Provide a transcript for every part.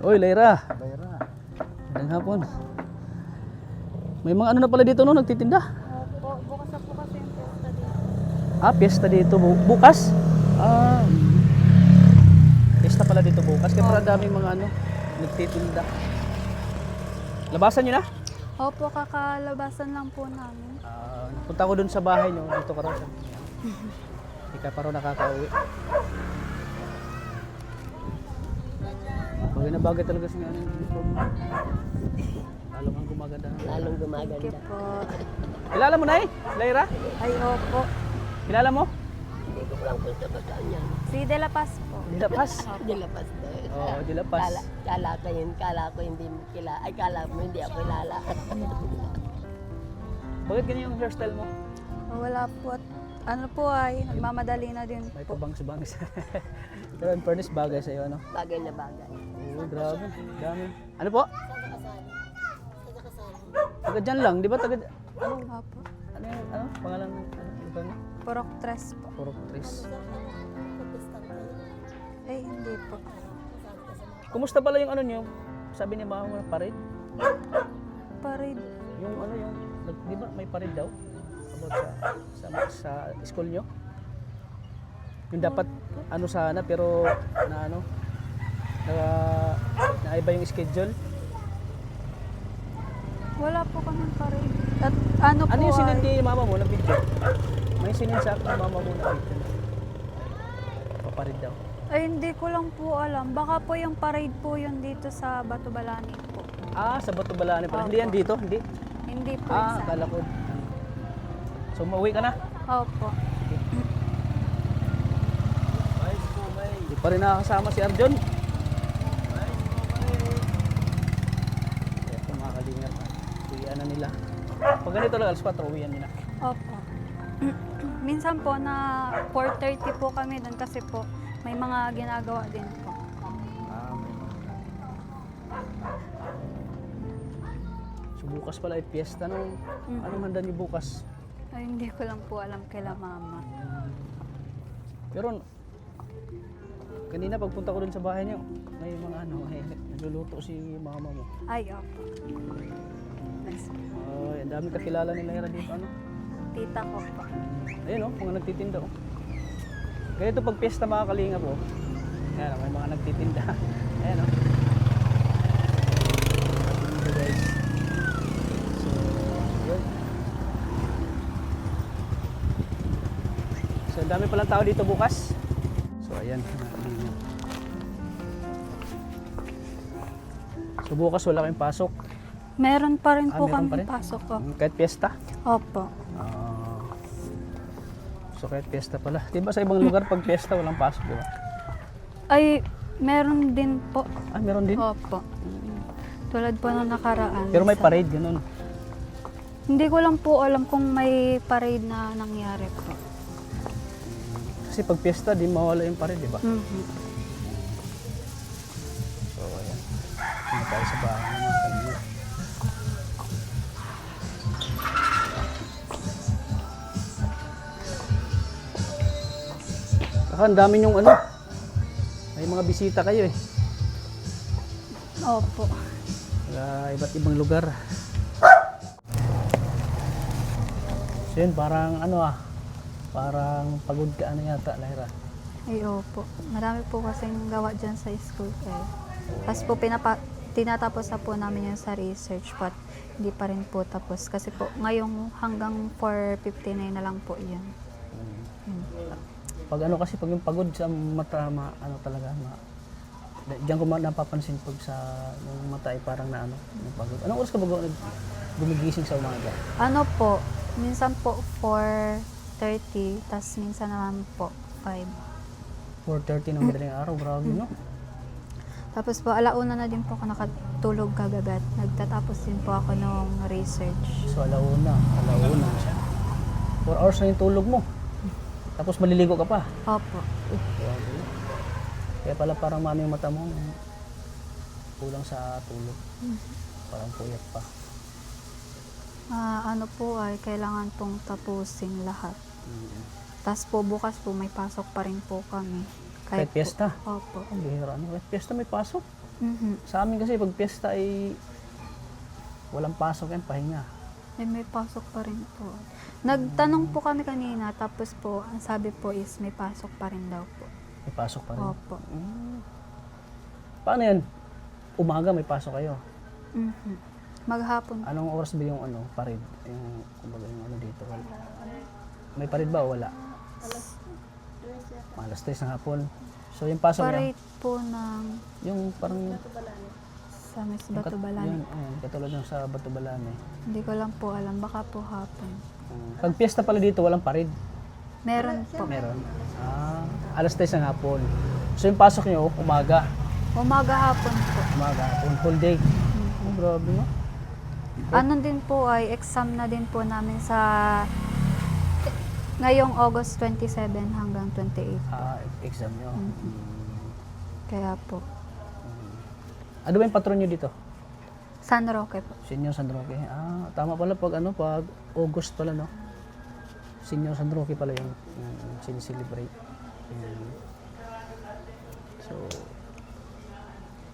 Oy, Lyra. Bayra. Magandang hapon. May mga ano na pala dito no, nagtitinda? Opo, bukas na po kasi yung pesta dito. Ah, piyesta dito bukas? Ah, piyesta pala dito bukas. Kaya parang daming mga ano, nagtitinda. Labasan nyo na? Opo, kakalabasan lang po namin. Punta ko dun sa bahay nyo, dito ka raw. Hindi ka pa raw nakaka-uwi. Bagay na bagay talaga sa ano yung uniform mo. Lalo kang gumaganda. Lalong gumaganda. Thank you po. Kilala mo na Lyra? Ay, opo. Kilala mo? Hindi ko lang kung saan yan. Si De La Paz po. Dilapas? Dilapas doon. Oo, Dilapas. Kala ko hindi mo kilala. Ay, kala mo hindi ako kilala. Bakit ganyan yung hairstyle mo? Wala po. Ano po ay, nagmamadali na din May po. pabangs-bangs. Pero in fairness, bagay sa'yo, ano? Bagay na bagay. Oo, grabe. Dami. Ano po? Taga dyan lang, di ba? Taga... Opo. Ano yung, ano? Pangalan ng, ano? Ito niya? Purok tres po. Purok Tris. Eh, hindi po. Kumusta pala yung ano niyo? Sabi ni mama mo na parade? Parade. Yung ano yung, di ba may parade daw? About sa school niyo? Yung dapat ano sana pero na ano naiba yung schedule. Wala po kaming parade. At ano po Ano yung sinend ay, ni mama mo na video? May sinend sa akin ng mama mo na video. Paparid daw. ay, hindi ko lang po alam. Baka po yung parade po yun dito sa Batubalani po. Ah, sa Batubalani pala. Hindi yan dito? Hindi? Hindi po Ah, isa. akala ko. So, mauwi ka na? Opo. Hindi pa rin nakakasama si Arjon. Ito mga kalingap. Uwian na nila. Pag ganito lang, alas 4, uwian nila. Opo. Minsan po na 4:30 po kami doon kasi po may mga ginagawa din po. Ah, may mga. So, bukas pala ay piyesta no? Anong handa niyo bukas? Ay, hindi ko lang po alam kaila mama. Pero kanina pagpunta ko dun sa bahay niyo, may mga ano, nagluluto si mama mo. Ay, opo. Nice. Ay, ang dami kakilala ni Lyra dito ano. Tita ko po. Ayun oh, mga nagtitinda oh. Kaya ito pag piyesta mga kalingap oh. Ayan oh, may mga nagtitinda. Ayan oh. Ito guys. So, yun. So, ang dami palang tao dito bukas. So, ayan. mga kalingap. So, bukas wala kayong pasok. Meron pa rin po meron pa kami rin? pasok po. Kahit piyesta. Opo. So kahit piyesta pala. Di ba sa ibang lugar pag piyesta walang pasok, di ba? Ay, meron din po. Ah, meron din. Opo. Tulad po nung nakaraan. Pero may sa- parade, ganun. Hindi ko lang po alam kung may parade na nangyari po. Kasi pag piyesta, di mawala yung parade, di ba? Mhm. So, ayan. Hindi tayo sa bahay ng mga kanina. Saka ang dami yung ano. May mga bisita kayo eh. Opo. Iba't ibang lugar. So yun, parang ano parang pagod ka ano yata, Lyra. Ay, opo. Marami po kasing gawa dyan sa school. Eh. Tapos po tinatapos na po namin yun sa research but hindi pa rin po tapos. Kasi po ngayong hanggang 4:59 na lang po yun. Pag ano kasi, pag yung pagod sa mata, ano talaga, diyan ko napapansin pag sa yung mata ay parang na ano, yung pagod. Anong oras ka ba gumigising sa umaga? Ano po, minsan po 4:30, tas minsan naman po 5. 4:30 ng madaling araw, grabe no? Tapos po, alauna na din po ako nakatulog kagabi at nagtatapos din po ako ng research. So alauna. 4 hours na yung tulog mo. Tapos maliligo ka pa. Opo. Grabe. Kaya pala parang mami yung mata mo, kulang sa tulog. Parang puyat pa. Ano po ay kailangan pong tapusin lahat. Tapos po bukas po may pasok pa rin po kami. Kahit piyesta? Opo. Ang bihira. Kahit piyesta may pasok? Sa amin kasi pag piyesta ay walang pasok yan, pahinga. Eh, may pasok pa rin po. Nagtanong po kami kanina, tapos po, ang sabi po is may pasok pa rin daw po. May pasok pa rin. Opo. Paano yan? Umaga may pasok kayo. Maghapon. Anong oras ba yung parid? Yung, kumbaga yung dito. May parid ba o wala? Alas 3 ng hapon. So yung pasok niya, Parade po ng yung parang sa Miss Batubalan. Yun, katulad ng sa Batubalan eh. Hindi ko lang po alam, baka po hapon. Pag piyesta pala dito, walang parid. Meron po. Meron. Alas 3 ng hapon. So yung pasok nyo, umaga. Umaga hapon po. Umaga, hapon, whole day. Oh, grabe mo. Ano din po ay exam na din po namin sa ngayong August 27 hanggang 28. Exam nyo. Kaya po. Ano ba yung patron nyo dito? San Roque po. Senior San Roque. Tama pala pag August pala, no? Senior San Roque pala yung sinicelebrate.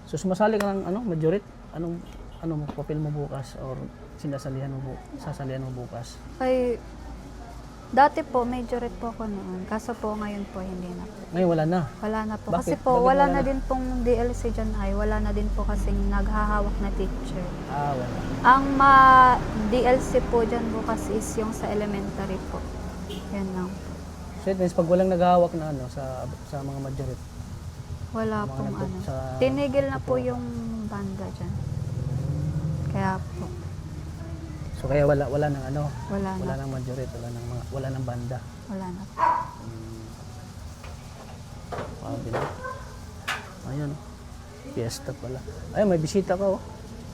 So sumasali ka ng majorit? Anong papel mo bukas or sasalihan mo bukas? Ay, dati po, majorette po ako noon. Kaso po, ngayon po, hindi na po. Ngayon wala na. Wala na po. Bakit? Kasi po, Bakit wala wala na na? din pong DLC dyan ay, wala na din po kasing naghahawak na teacher. Wala. Ang DLC po dyan bukas is yung sa elementary po. Yan lang po. So it means pag walang naghahawak na sa mga majorit, Wala Mga pong nagtut- sa- Tinigil na po yung banda dyan. Kaya po, so kaya wala nang wala wala na. nang majorit, wala nang banda. Wala na po. Sabi na. Ayun. Fiesta pala. Ay, may bisita ka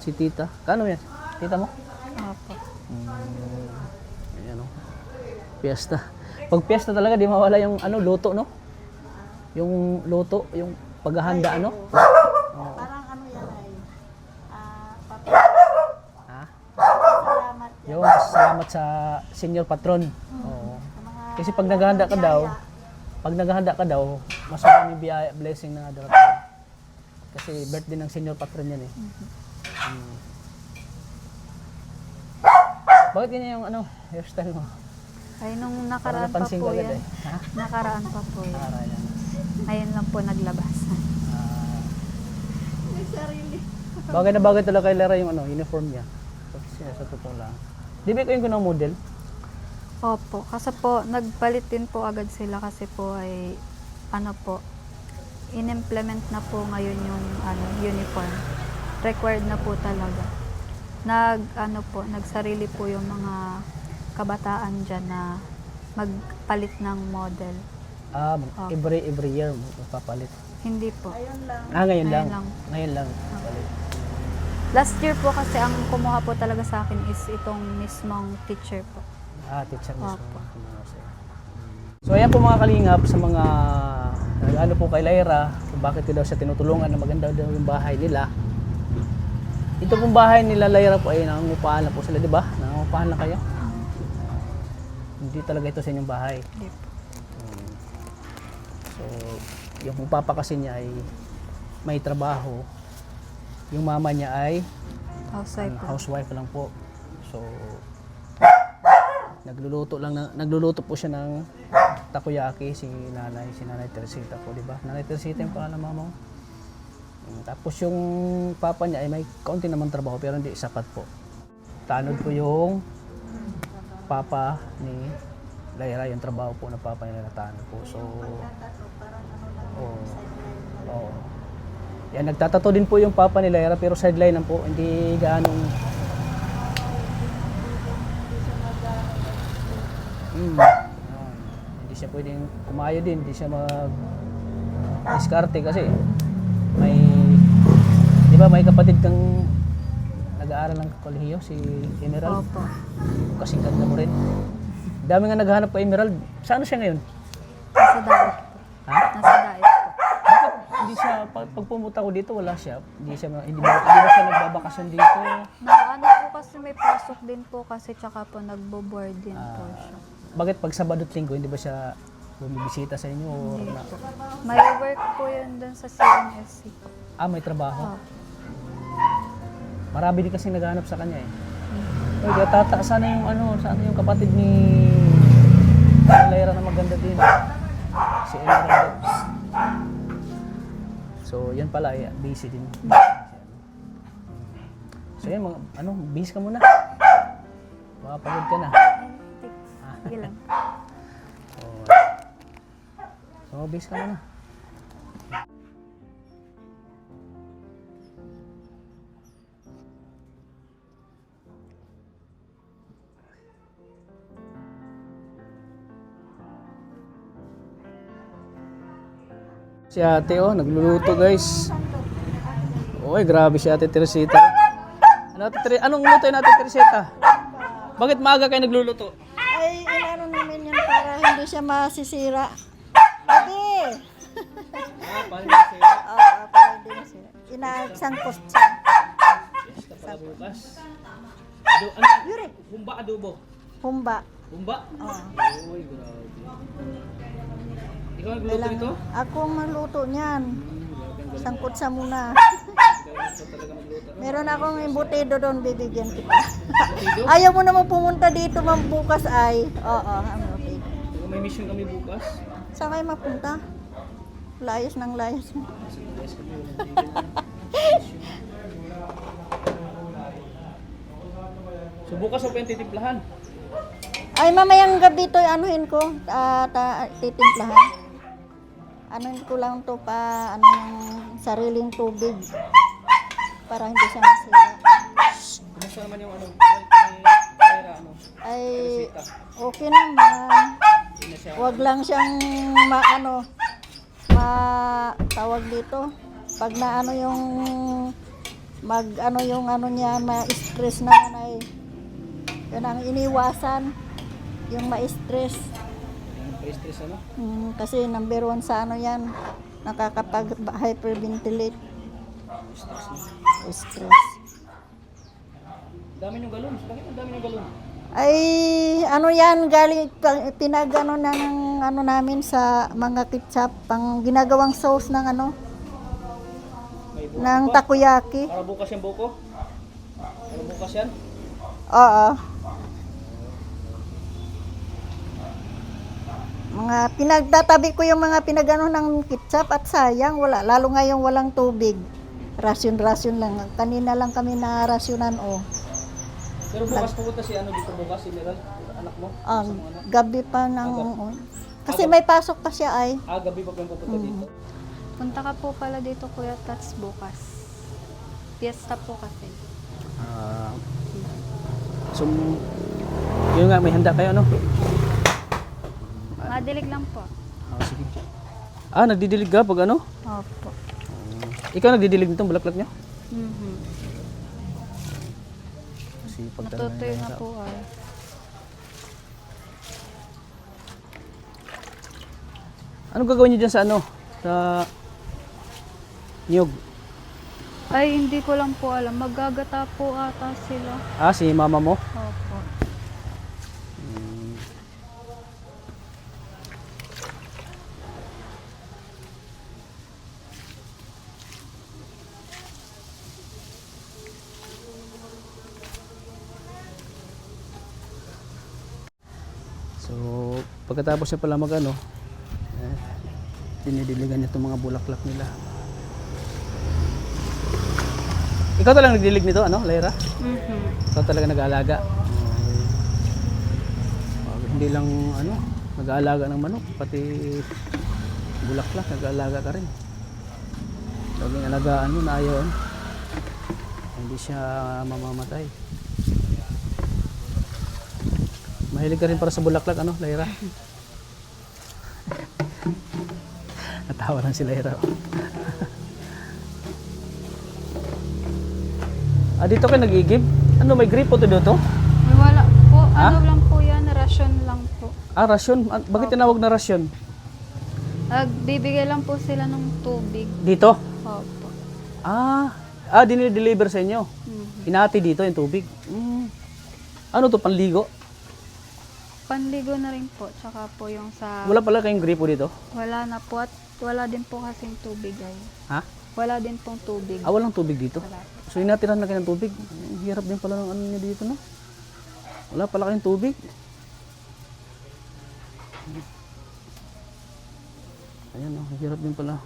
Si tita. Kano yan? Tita mo? Opo. Ayan Fiesta. Pag fiesta talaga, di mawala yung luto, no? Yung luto, yung paghahanda, Parang ano yan ay, papel. Ha? Salamat. Yung salamat sa senior patron. Oo. Kasi pag naghahanda ka daw, mas maraming biyaya, blessing na darating. Kasi birthday ng senior patron yan eh. Bakit ganyan yung hairstyle mo? Ay, nung Parang nakaraan pa napansin po ko agad yan. eh. Ha? Nakaraan pa po yan. Yan. Ngayon lang po naglabas. Bagay na bagay talaga kay Lera yung uniform niya. Sa totoo lang. Di ba kayo yung ng model? Opo. Kasi po, nagpalit din po agad sila kasi po ay, in-implement na po ngayon yung uniform. Required na po talaga. Nagsarili po yung mga kabataan dyan na magpalit ng model. Every year magpapalit. Hindi po. Ngayon lang. Ngayon lang. Ngayon lang. Palit. Last year po kasi ang kumuha po talaga sa akin is itong mismong teacher po. Teacher mismo. Opo. So ayan po mga kalingap sa mga nag-ano po kay Lyra kung bakit ko daw siya tinutulungan na maganda daw yung bahay nila. Ito pong bahay nila Lyra po ay nangungupahan na po sila, di ba? Nangungupahan na kayo. Hindi talaga ito sa inyong bahay. Hindi po. So yung papa kasi niya ay may trabaho. Yung mama niya ay Housewife po. housewife lang po. So nagluluto po siya ng takoyaki si Nanay Teresita po, di ba? Nanay Teresita yung pangalan ng mama mo. Tapos yung papa niya ay may kaunti naman trabaho pero hindi sapat po. Tanod po yung papa ni Lyra, yung trabaho po ng papa niya na tanod po. So yan, nagtatato din po yung papa ni Lyra pero sideline lang po, hindi gaanong hindi siya pwedeng kumayo din, hindi siya diskarte kasi di ba may kapatid kang nag-aaral ng kolehiyo, si Emerald? Opo. Kasing ganda mo rin. Dami nga naghahanap kay Emerald. Saan siya ngayon? Nasa daet po. Ha? Nasa daet po. Bakit hindi siya, pag pumunta ko dito, wala siya. Hindi ba siya nagbabakasyon dito? Po kasi may pasok din po kasi tsaka po nagbo-board din po siya. Bakit pag Sabado at Linggo, hindi ba siya bumibisita sa inyo? Or Hindi na, po. May work po yun dun sa CNSC. Ah, may trabaho. Opo. Marami din kasi naghahanap sa kanya eh. Uy, tata, sana yung sana yung kapatid ni Lyra na maganda din. Si Emerald. So, yan pala, busy din. So, yan, busy ka muna. Makapagod ka na. Sige lang. So, busy ka muna. Si ate nagluluto guys. Oy, grabe si ate Teresita. Anong luto natin Teresita? Bakit maaga kayo nagluluto? Ay, inano namin yan para hindi siya masisira. Pwede. Paano kasi? Oo, para hindi masira. Inagsangkos siya. Yes, kapag bukas. Yuri, Humba adobo. humba. Humba? Oo. Oy, grabe. Ikaw nagluto nito? Ako ang magluto niyan. Sangkot sa muna. Meron akong embutido doon, bibigyan kita. Ayaw mo naman pumunta dito bukas ay. Oo, ang embutido. May mission kami bukas. Saan kayo mapunta? Layas ng layas. So bukas ako yung titimplahan. Ay, mamayang gabi to, anuhin ko, titimplahan. Anuhin ko lang to pa, yung sariling tubig. Para hindi siya masira. Kumusta naman yung Lyra, Ay, Teresita? okay naman. Hindi na siya. Huwag lang siyang tawag dito. Pag niya, ma-stress na ay, yun ang iniwasan. Yung ma-stress. Pa-stress Kasi number 1 sa yan, nakakapag-hyperventilate. Stress. Dami yung galon. Bakit ang dami yung galon? Ay, yan, galing, pinagano ng namin sa mga ketchup, pang ginagawang sauce ng May buko ng pa? takoyaki. Para bukas yung buko? Para bukas yan? Oo. Mga pinagtatabi ko yung mga pinagano ng ketchup at sayang, wala. Lalo ngayong walang tubig. Rasyon lang. Kanina lang kami na rasyonan, Pero bukas pupunta si dito bukas, si Meral, anak mo? Gabi pa ng... Kasi may pasok pa siya ay. Gabi pa kayo pupunta dito. Punta ka po pala dito Kuya Tats bukas. Fiesta po kasi. So, yun nga, may handa kayo, Madilig lang po. Sige. Nagdidilig ka pag Opo. Ikaw nagdidilig nitong bulaklak nyo? Mhm. Sipag talaga Natutuyo nila. na po ay. Anong gagawin niyo dyan sa sa niyog? Ay, hindi ko lang po alam. Maggagata po ata sila. Si mama mo? Opo. So, pagkatapos niya pala dinidiligan niya itong mga bulaklak nila. Ikaw talaga nagdilig nito, Lyra? Mhm. Ikaw talaga nag-aalaga? Hindi lang, nag-aalaga ng manok, pati bulaklak, nag-aalaga ka rin. Laging alagaan mo na ayaw, hindi siya mamamatay. Mahilig ka rin para sa bulaklak, Lyra? Natawa lang si Lyra. Dito kayo nag-igib? May gripo to dito? Ay, wala po. Ano lang po yan, ration lang po. Rasyon? Bakit tinawag na rasyon? Bibigay lang po sila ng tubig. Dito? Opo. Dinideliver sa inyo? Mhm. Inati dito yung tubig? Ano to, panligo? Panligo na rin po. Tsaka po yung sa... Wala pala kayong gripo dito? Wala na po at wala din po kasing tubig ay. Ha? Wala din pong tubig. Ah, walang tubig dito? Wala. So inatiran na kayo ng tubig. Ang hirap din pala ng ano niya dito, no? Wala pala kayong tubig. Ayan, no? Ang hirap din pala.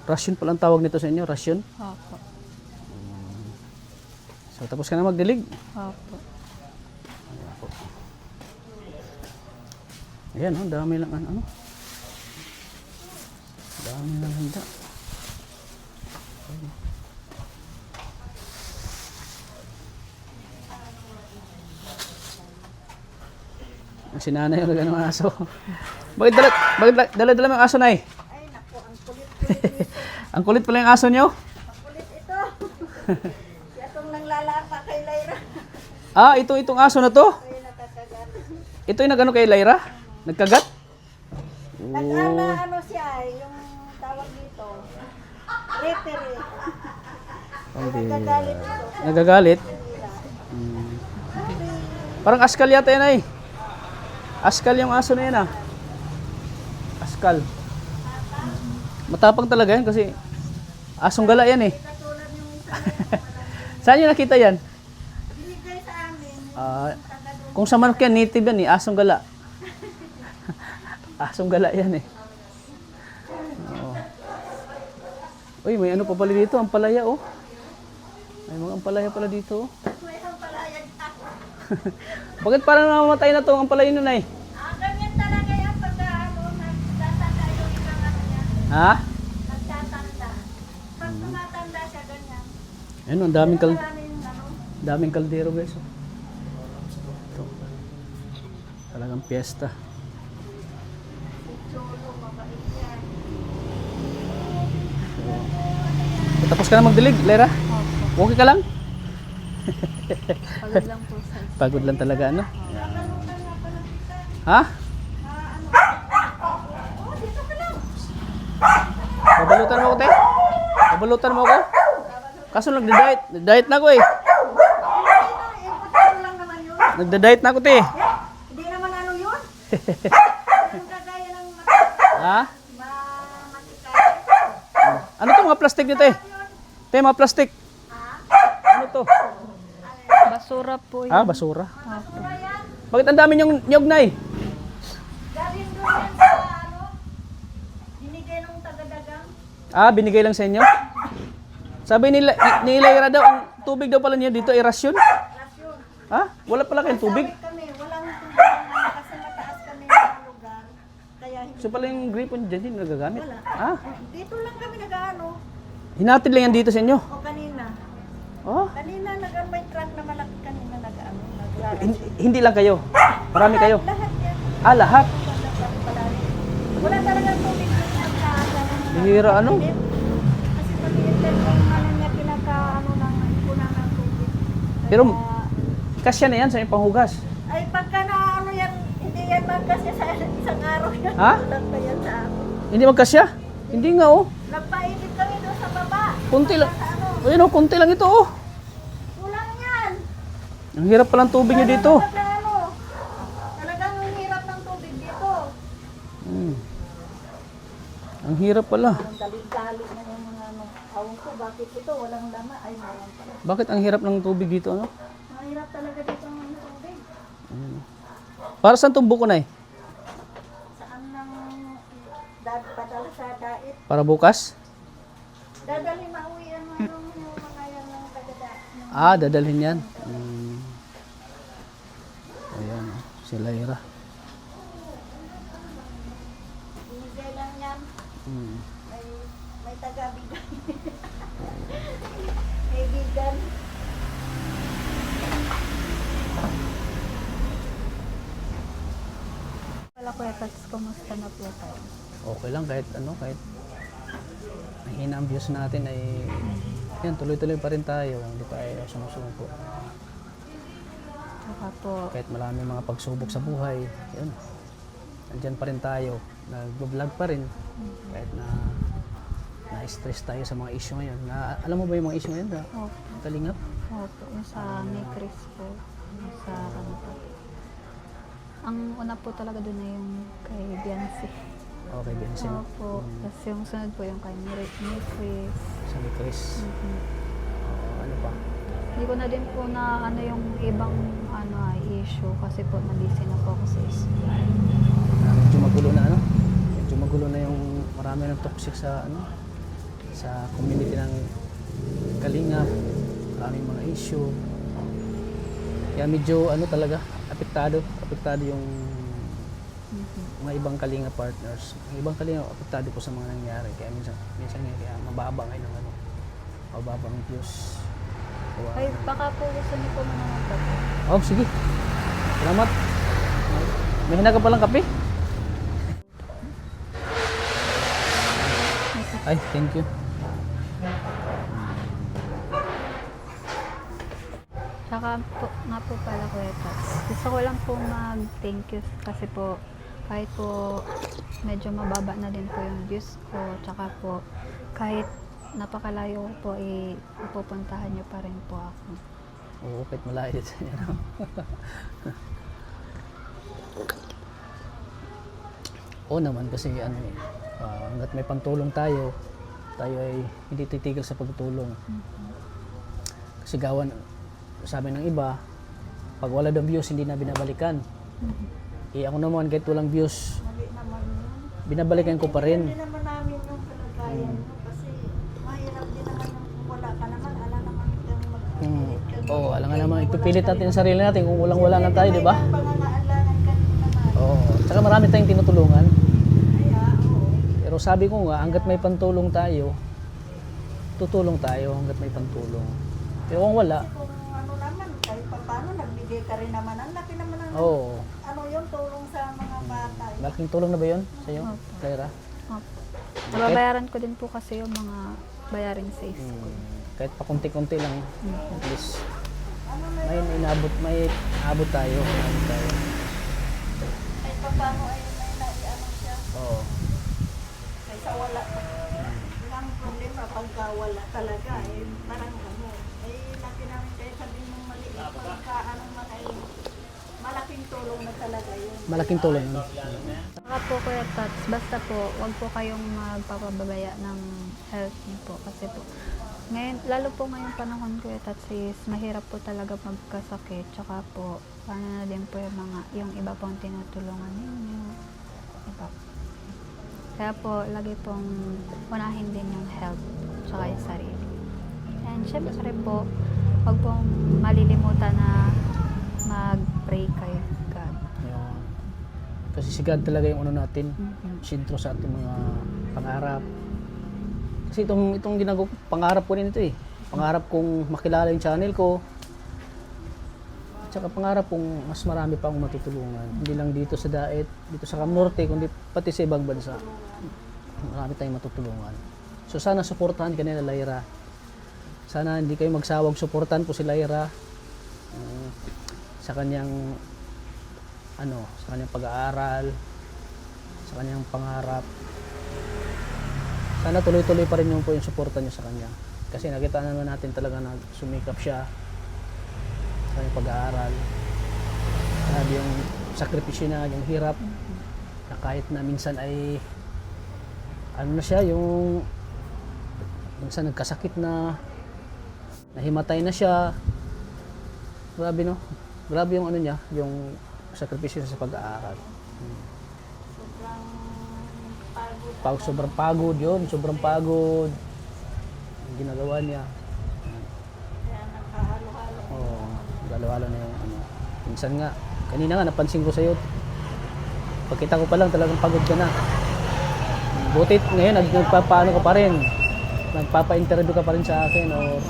Rasyon pala ang tawag nito sa inyo, rasyon. Opo. So tapos ka na magdilig. Opo. Ayan, no? Dami lang ano. Dami lang handa. Ang sinanay yung nagano ng aso. Bakit dala mo yung aso, Nay? Ay, naku, ang kulit-kulit. Ang kulit pala yung aso niyo. Ang kulit ito. Siya itong nanglalapa kay Lyra. Ah, itong aso na to. Ay, nakakagat. Ito yung nagano kay Lyra? Nagkagat? Ano siya, yung tawag dito. Referee. Nagagalit ito. Nagagalit? Parang askal yata yan, ay. Askal yung aso na yan, ah. Askal. Matapang talaga yan kasi asong gala yan, eh. Saan nyo nakita yan? Binigay sa amin. Kung sa manok yan, native yan, eh. Asong gala. Asong gala yan, eh. Oo. Uy, may ano pa pala dito, ampalaya, oh. May mga ampalaya pala dito, oh. May palayag ako. Bakit parang namamatay na to ang ampalaya nun, ay? Ganyan talaga yung pagka nagtatanda yung isang ano niya. Ha? Nagtatanda. Pag tumatanda siya, ganyan. Ayun, ang daming kaldero, guys. Oh. Ito. Talagang piyesta. Tapos ka na magdilig, Lera? Opo. Okay ka lang? Pagod lang po sa Pagod lang talaga, ano? Ha? Pabalutan mo ako, te? Pabalutan mo ako? Kaso nagda-diet. Nagda-diet na ako, eh. Ano lang naman yun? Nagda-diet na ako, te. Hindi naman ano yun? Yung kagaya ng Ha? matikay. Ano to mga plastic nito, eh? Te, mga plastic. Ano to? basura po yun. Ah, basura. Opo. Bakit ang dami niyong niyog, Nay? Galing doon yan sa ano? Binigay ng taga-dagang. Ah, binigay lang sa inyo? Sabi nila, ni Lyra daw, ang tubig daw pala niya dito ay rasyon. Rasyon. Ha? Wala pala kayong tubig? Kami, walang tubig naman kasi mataas kami ng lugar. Kaya hindi. So pala yung gripon dyan din nagagamit? Wala. Ah, Dito lang kami nag-ano. hinatid lang yan dito sa inyo? O kanina. Oh, Kanina may truck na malaki kanina nag-ano. hindi lang kayo? Marami kayo? Lahat yan. Ah, lahat? Wala talagang tubig dito nagkaaga. Bihira, ano? Kasi maliit lang yung ano niya pinaka-ano ng ipunan ng tubig. Pero, kasya na yan sa inyong panghugas. Ay, pagka na ano yan, hindi yan magkasya sa isang araw yan. Ha? Lang na yan sa ako. Hindi magkasya? Hindi nga, oh. Nagpainit kami doon sa baba. Kunti lang. Sa ano, Ayun, oh, kunti lang ito, oh. kulang yan. Ang hirap palang tubig nyo dito. Ano, talagang ang hirap ng tubig dito. Hmm. Ang hirap pala. Ang galit-galit na yung mga ano. Awang ko, bakit ito? Walang lama. Ay, meron pala. Bakit ang hirap ng tubig dito, ano? Mahirap talaga dito ang tubig. Para saan itong buko, Nay? Saan nang padala sa dait? Para bukas? Dadali mauwian mo yung mga yan ng tagada. Ah, dadalhin yan. Hmm. Ayan, oh, si Lyra. Binigay lang yan. Hmm. May taga-bigay. May bigan. Wala Kuya Tats, kumusta na po tayo? Okay lang kahit ano, kahit mahina ang views natin ay yan, tuloy-tuloy pa rin tayo. Hindi tayo sumusuko. Saka po, Kahit maraming mga pagsubok sa buhay, yun. Nandyan pa rin tayo. Nag-vlog pa rin. Kahit na-stress tayo sa mga issue ngayon. Alam mo ba yung mga issue ngayon? opo, Kalingap? opo, yung sa ni Chris po, yung sa ano po. Ang una po talaga doon na yung kay Biancy. Okay, Benson. Opo. Tapos yung sunod po yung kay ni Chris. Sa ni Chris. Ano pa? Hindi ko na din po na ano yung ibang issue kasi po na-busy na po ako sa school. Medyo magulo na ano? Medyo magulo na yung marami ng toxic sa ano? Sa community ng Kalingap. Maraming mga issue. Kaya medyo ano talaga, apektado yung mga ibang Kalinga partners. Ang ibang Kalinga apektado po sa mga nangyari. Kaya minsan kaya mababa ngayon ng ano, mababa ang views. Ay, baka po gusto niyo po manonood po. Oh, sige. Salamat. May hina ka palang kape? Ay, thank you. Tsaka po, nga po pala Kuya Tats. Gusto ko lang po mag-thank you kasi po kahit po medyo mababa na din po yung views ko. Tsaka po kahit napakalayo ko po, pupuntahan niyo pa rin po ako. Oo, kahit malayo dito. Oo naman kasi ano hanggat may pantulong tayo ay hindi titigil sa pagtulong. Kasi gawan, sabi ng iba, pag wala daw views, hindi na binabalikan. Ako naman, kahit walang views, binabalikan ko pa rin. Hindi naman namin yung kalagayan mo kasi mahirap din naman kung wala ka naman, ala naman kang magpipilit ka. Oo, alam nga naman, ipipilit natin ang sarili natin kung walang-wala na tayo, di ba? May pangangailangan ka din naman. Oo, tsaka marami tayong tinutulungan. Kaya, oo. Pero sabi ko nga, hanggat may pantulong tayo, tutulong tayo hanggat may pantulong. Pero kung wala, Kung ano naman, kahit pa paano, nagbigay ka rin naman. Ang laki naman ang ano yun, tulong sa mga bata. malaking tulong na ba yun sa iyo, Clara? Opo. Nababayaran ko din po kasi yung mga bayarin sa school. Kahit pa konti-konti lang, at least. May abot tayo. Kahit pa paano ay may naiano siya. Oo. Kaysa wala pa. Ang problema, pagka wala talaga, parang ano, laki namin kayo sabihin mong maliit, pagka ano man ay malaking tulong na talaga yun. Malaking tulong yun. Saka po Kuya Tats, basta po, wag po kayong magpapababaya ng health niyo po. Kasi po, ngayon, lalo po ngayong panahon Kuya Tats is mahirap po talaga magkasakit. Tsaka po, paano na din po yung iba pong tinutulungan ninyo. Iba. Kaya po, lagi pong unahin din yung health, tsaka yung sarili. And syempre po, wag pong malilimutan na mag-pray kay God. Yun. Kasi si God talaga yung ano natin, sentro sa ating mga pangarap. Kasi itong ginagawa ko, pangarap ko rin ito eh. Pangarap kong makilala yung channel ko. At saka pangarap kong mas marami pa akong matutulungan. Hindi lang dito sa Daet, dito sa Cam Norte, kundi pati sa ibang bansa. Marami tayong matutulungan. So sana suportahan ka nila, Lyra. Sana hindi kayo magsawag suportahan po si Lyra. Sa kanyang pag-aaral, sa kanyang pangarap. Sana tuloy-tuloy pa rin yung suporta niyo sa kanya. Kasi nakita naman natin talaga na sumikap siya sa kanyang pag-aaral. Grabe yung sakripisyo niya, yung hirap. Na kahit na minsan ay ano na siya, yung minsan nagkasakit na, nahimatay na siya. Grabe no? Grabe yung ano niya, yung sakripisyo sa pag-aaral. Sobrang pagod. Sobrang pagod yun, sobrang pagod. Yung ginagawa niya. Kaya nakahalo-halo. Oo, halo-halo na yung ano. Minsan nga, kanina nga napansin ko sa'yo. Pagkita ko pa lang talagang pagod ka na. Butit ngayon, nagpapaano ka pa rin. Nagpapa-interview ka pa rin sa akin o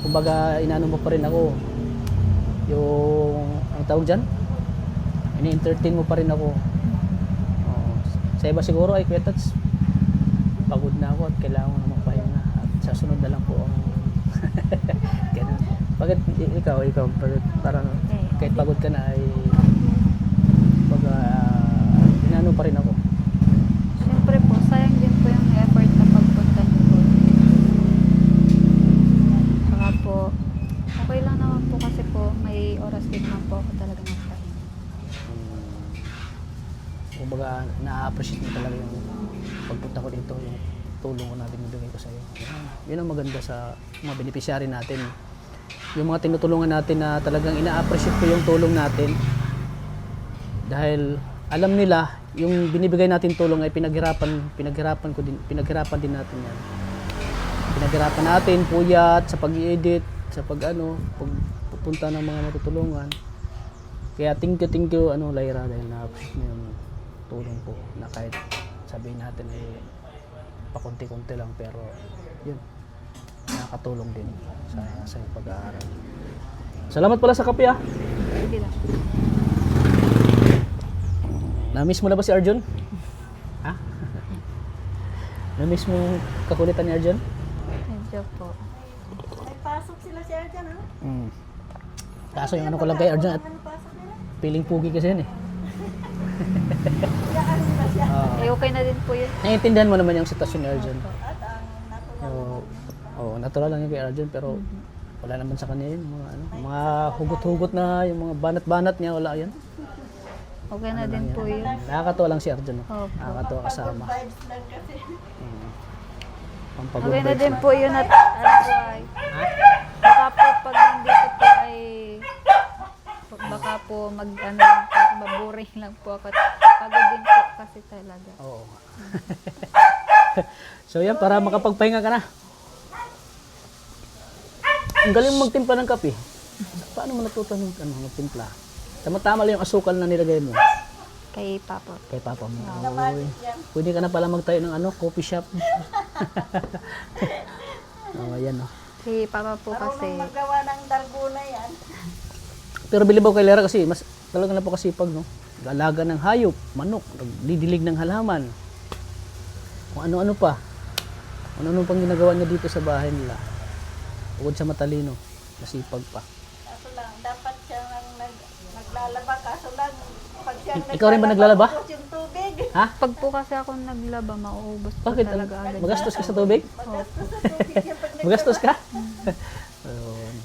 kumbaga inano mo pa rin ako. Yung, ang tawag dyan? Ini-entertain mo pa rin ako. Sa iba siguro ay Kuya Tats, pagod na ako at kailangan ko na magpahinga at sa sunod na lang po ang ganun. Bakit ikaw parang kahit pagod ka na ay inano pa rin ako. Siyempre po, sayang din po yung effort na pagpunta niyo po. Saka po, okay lang naman po kasi po, may oras din naman po ako talaga magpahinga. Kumbaga na-appreciate mo talaga yung pagpunta ko dito, yung tulong ko na binibigay ko sa iyo. Yun ang maganda sa mga beneficiary natin. Yung mga tinutulungan natin na talagang ina-appreciate ko yung tulong natin. Dahil alam nila, yung binibigay natin tulong ay pinaghirapan din natin yan. Pinaghirapan natin, puyat, sa pag-i-edit, sa pagpupunta ng mga matutulungan. Kaya thank you, Lyra, dahil na-appreciate mo yung tulong ko na kahit sabihin natin pakunti-kunti lang, pero yun, nakakatulong din sa iyong pag-aaral. Salamat pala sa kape, ah. Sige lang. Na-miss mo na ba si Arjun? Ha? Na-miss mo kakulitan ni Arjun? Medyo po. May pasok sila si Arjan, ha? Kaso yung ko lang kay Arjun at Ano pasok nila? piling pugi kasi yun eh. Yaan na siya. Okay na din po yun. Naiintindihan mo naman yung sitwasyon ni Arjun. At ang natural. Natural lang yung kay Arjun, pero wala naman sa kanya yun. Mga hugot-hugot na, yung mga banat-banat niya, wala yan. Okay na din po yun. Nakakatuwa lang si Arjun. Opo. Nakakatuwa kasama. Vibes lang kasi. Pampagod Okay na vibes din lang. po yun at ano po ay. Baka po pag nandito po ay baka po maboring lang po ako. Pagod din po kasi talaga. Oo. So yan, para makapagpahinga ka na. Ang galing mo magtimpla ng kape. Paano mo natuto ng magtimpla? Tama-tama lang yung asukal na nilagay mo. Kay Papa. Kay papa mo. Uy, pwede ka na pala magtayo ng coffee shop. Ayan. Kay Papa po kasi. Marunong magawa ng dalgona yan. Pero bilibaw kay Lyra kasi, mas talaga napakasipag, no? Galaga ng hayop, manok, didilig ng halaman. Kung ano-ano pa. Ano-ano pang ginagawa niya dito sa bahay nila. Bukod sa matalino, masipag pa. Kaso lang, dapat siya naglalaba. Kaso lang, pag siya Ikaw rin ba naglalaba? ubos yung tubig. Ha? Pag po kasi ako naglaba, mauubos po Bakit? talaga agad. Magastos ka sa tubig? Magastos sa tubig yan pag Magastos ka? Ayun.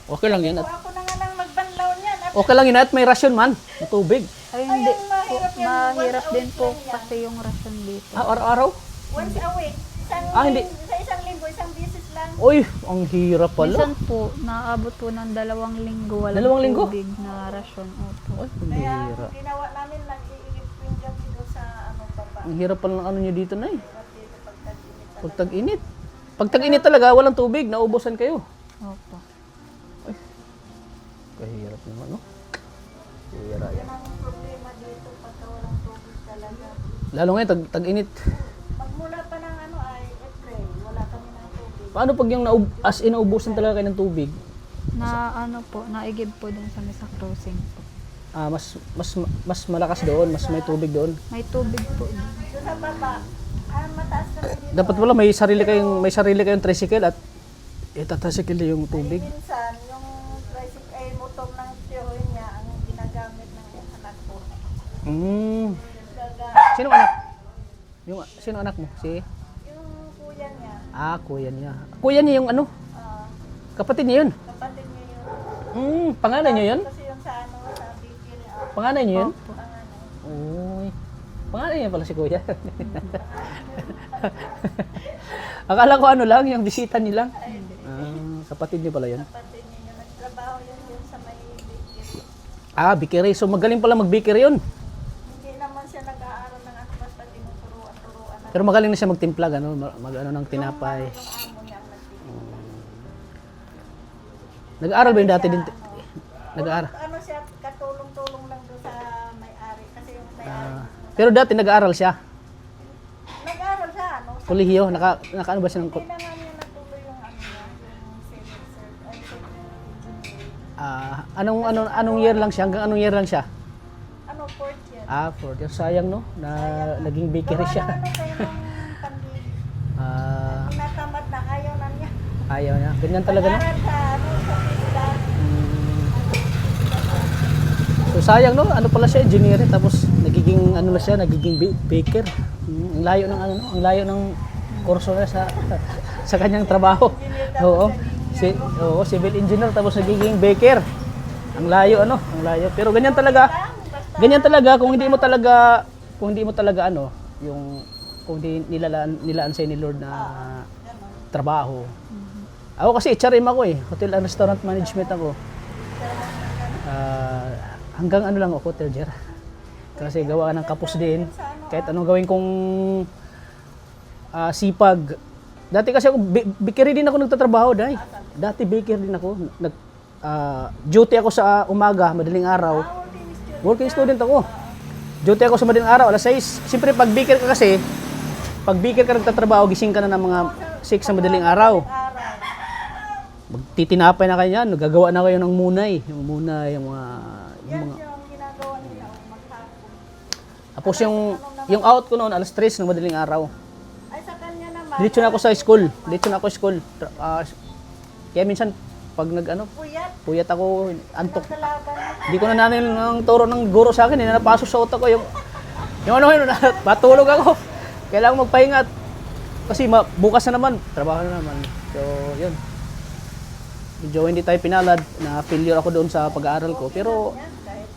Okay lang yan. At ako na nga lang magbanlaw niyan. At okay lang yun at may rasyon man. May tubig. Ay, hindi Ayun, mahirap po. yan. Mahirap Once a din week po lang yan. kasi yung rasyon dito. Araw-araw? once a week. Hindi. Sa isang linggo, isang beses lang. Uy, ang hirap pala. Minsan po, naabot po ng 2 linggo walang 2 linggo? tubig na rasyon. Opo. Uy, ang Kaya hirap. ginawa namin, nag-iigip yung gabi doon sa baba. Ang hirap pala ng nyo dito na eh. Dito pagkaginit. Pag tag-init. Pag tag-init talaga, walang tubig, naubusan kayo. Opo. Kahirap naman, no? Hira yan. Yan ang problema dito pagka walang tubig talaga. Lalo ngayon, tag-init. Magmula pa ng ay April, wala kami ng tubig. Paano pag yung as in naubusan talaga kayo ng tubig? Naigib po dun sa Mesa Crossing po. Mas malakas doon, mas may tubig doon. May tubig po dun. Doon sa baba, mataas kami dito. Dapat wala may sarili kayong tricycle at itatricycle yung tubig. Minsan, yung tricycle, motor ng tiyohin niya ang ginagamit ng anak ko. Sino anak? Sino anak mo? Yung kuya niya, Kuya niya. Kuya niya yung kapatid niya yun. kapatid niya yun. Panganay niya yun? Kasi yung sa bikini, Panganay niya yun? panganay. Uy. Panganay niya pala si kuya. Akala ko lang, yung bisita niya lang. Kapatid niya pala yun. Kapatid niya yun. Nagtrabaho yun sa may bikini. Bakery. So magaling pala mag-bakery yun. Hindi naman siya nag-aaral ng basta tinuturuan na Pero magaling na siya magtimpla, mag-ano ng tinapay. yung amo niya ang nagtitinda. Nag-aaral ba yung dati din? Nag-aaral. Ano siya, katulong-tulong lang doon sa may-ari. Kasi yung may-ari. Pero dati nag-aaral siya. Nag-aaral siya, Kolehiyo, naka ano ba siya ng Hindi na nga niya natuloy yung niya, yung civil engineering. anong year lang siya? Hanggang anong year lang siya? Fourth year. Fourth year. Sayang, no? Na naging bakery siya. Kayo ng pandemic. Ah, Tinatamad na, ayaw na niya. ayaw niya. Ganyan talaga, no? Nag-aaral sa pista. So sayang, no? Ano pala siya, engineer, tapos nagiging ano na siya, nagiging baker. Ang layo ng no? Ang layo ng kurso na sa kanyang trabaho. Oo. Civil engineer tapos nagiging baker. Ang layo ang layo. Pero ganyan talaga. Ganyan talaga kung hindi mo talaga yung kung di nilaan sa'yo ni Lord na trabaho. Ako kasi HRM ako eh, hotel and restaurant management ako. Hanggang ano lang ako, hotel jar. Kasi gawa ng kapos din. Kahit anong gawin kong sipag. Dati kasi ako, bakery din ako nagtatrabaho, day. Dati bakery din ako. Duty ako sa umaga, madaling araw. Working student ako. Duty ako sa madaling araw, alas 6. Siyempre, pag baker ka kasi, pag baker ka nagtatrabaho, gising ka na ng mga 6 sa madaling araw. Magtitinapay na kayo yan, nagagawa na kayo ng munay. Yung munay, yung mga... Tapos yung out ko noon, alas 3 ng madaling araw. Ay, sa kanya naman. Diretso na ako sa school. Diretso na ako school. Kaya minsan, pag puyat ako, antok. Hindi ko na nanin ng turo ng guro sa akin, napasok sa utak ko yung matulog ako. Kailangan magpahinga kasi bukas na naman, trabaho na naman. So, yun. Medyo hindi tayo pinalad, na failure ako doon sa pag-aaral ko. Pero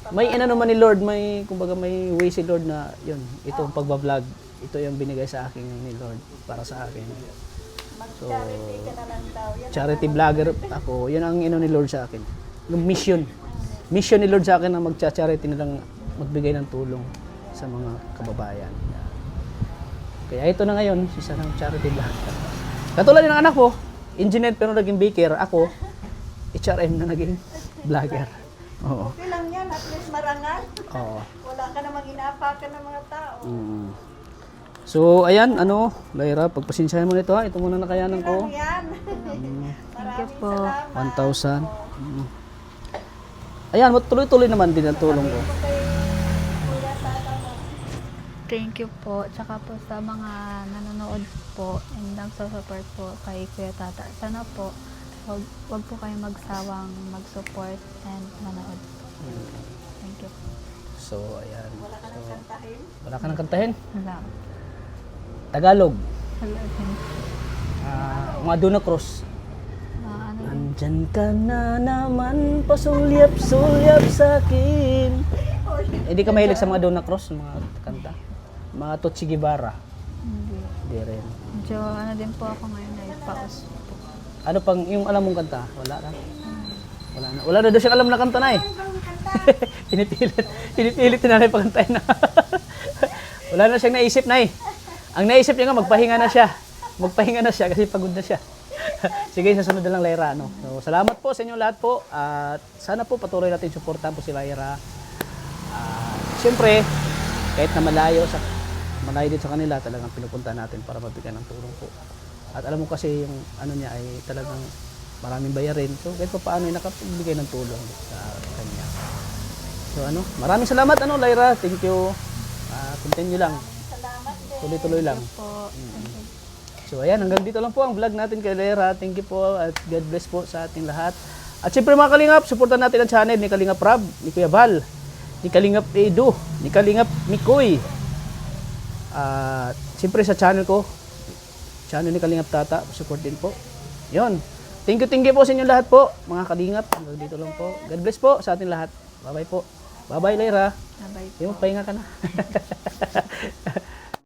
may naman ni Lord, kumbaga may way si Lord na yun, itong pagbablog, ito yung binigay sa akin ni Lord para sa akin. So, charity vlogger ako, yun ang ni Lord sa akin. Yung mission ni Lord sa akin na magcha-charity na lang, magbigay ng tulong sa mga kababayan. Kaya ito na ngayon, isa ng charity vlogger. Katulad ng anak ko, engineer pero naging baker, ako, HRM na naging vlogger. Oo. Okay lang yan, at least marangal. Oo. Wala ka namang inaapakan ng mga tao. So, ayan, Lyra, pagpasensyahan mo nito ha. Ito muna nakayanan ko. Yan. Thank you po. 1,000. Ayan, tuloy-tuloy naman din ang tulong ko. Thank you po. Tsaka po sa mga nanonood po and nagsusupport po kay Kuya Tata. Sana po, wag po kayong magsawang mag-support and manood. Thank you. So, ayan. Wala ka nang kantahin? Wala. Tagalog. Wala din. Mga Duna Cross. Ano din. Andyan ka na naman, pasulyap-sulyap sa akin. Hindi ka mahilig sa mga Duna Cross, mga kanta? Mga Tutsi Guevara. Hindi rin. Medyo din po ako ngayon ay paus po. Ano pang, yung alam mong kanta? Wala na. Wala na. Wala na daw siyang alam na kanta na eh. Pinipilit na nanay pakantayin na. Wala na siyang naisip na eh. Ang naisip niya nga, magpahinga na siya. Magpahinga na siya kasi pagod na siya. Sige, sa sunod na lang Lyra. So, salamat po sa inyo lahat po. At sana po patuloy natin suportahan po si Lyra. Siyempre, kahit na malayo din sa kanila, talagang pinupunta natin para mabigyan ng tulong po. At alam mo kasi yung niya ay talagang maraming bayarin. So kahit pa paano ay nakapagbigay ng tulong sa kanya. So maraming salamat Lyra. Thank you. Continue lang. Tuloy-tuloy lang. Po. So ayan, hanggang dito lang po ang vlog natin kay Lyra. Thank you po at God bless po sa ating lahat. At siyempre mga Kalingap, supportan natin ang channel ni Kalingap Rab, ni Kuya Val, ni Kalingap Edu, ni Kalingap Mikoy. Siyempre sa channel ko, channel ni Kalingap Tata, support din po. Yon. Thank you po sa inyo lahat po, mga Kalingap. Hanggang dito lang po. God bless po sa ating lahat. Bye-bye po. Bye-bye, Lyra. Bye-bye. Pahinga ka na.